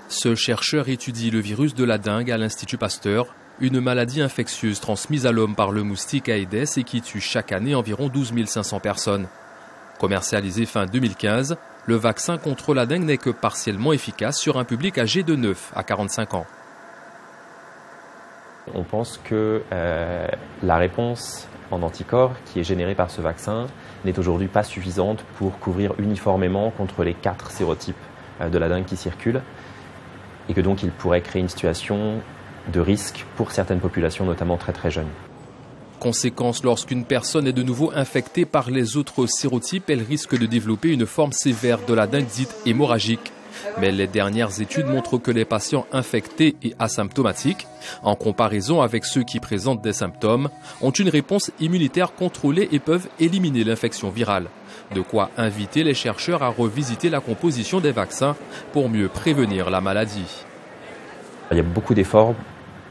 Ce chercheur étudie le virus de la dengue à l'Institut Pasteur, une maladie infectieuse transmise à l'homme par le moustique Aedes et qui tue chaque année environ 12 500 personnes. Commercialisé fin 2015, le vaccin contre la dengue n'est que partiellement efficace sur un public âgé de 9 à 45 ans. On pense que la réponse en anticorps qui est générée par ce vaccin n'est aujourd'hui pas suffisante pour couvrir uniformément contre les 4 sérotypes de la dengue qui circulent et que donc il pourrait créer une situation de risque pour certaines populations, notamment très jeunes. Conséquence, lorsqu'une personne est de nouveau infectée par les autres sérotypes, elle risque de développer une forme sévère de la dengue dite hémorragique. Mais les dernières études montrent que les patients infectés et asymptomatiques, en comparaison avec ceux qui présentent des symptômes, ont une réponse immunitaire contrôlée et peuvent éliminer l'infection virale. De quoi inviter les chercheurs à revisiter la composition des vaccins pour mieux prévenir la maladie. Il y a beaucoup d'efforts,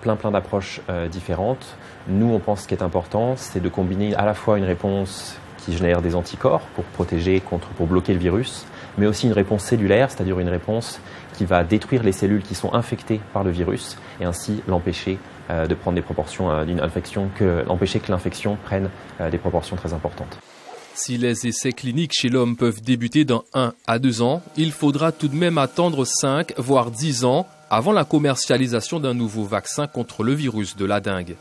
plein d'approches différentes. Nous, on pense ce qui est important, c'est de combiner à la fois une réponse qui génère des anticorps pour protéger pour bloquer le virus, mais aussi une réponse cellulaire, c'est-à-dire une réponse qui va détruire les cellules qui sont infectées par le virus et ainsi l'empêcher de prendre des proportions d'une infection, empêcher que l'infection prenne des proportions très importantes. Si les essais cliniques chez l'homme peuvent débuter dans 1 à 2 ans, il faudra tout de même attendre 5 voire 10 ans avant la commercialisation d'un nouveau vaccin contre le virus de la dengue.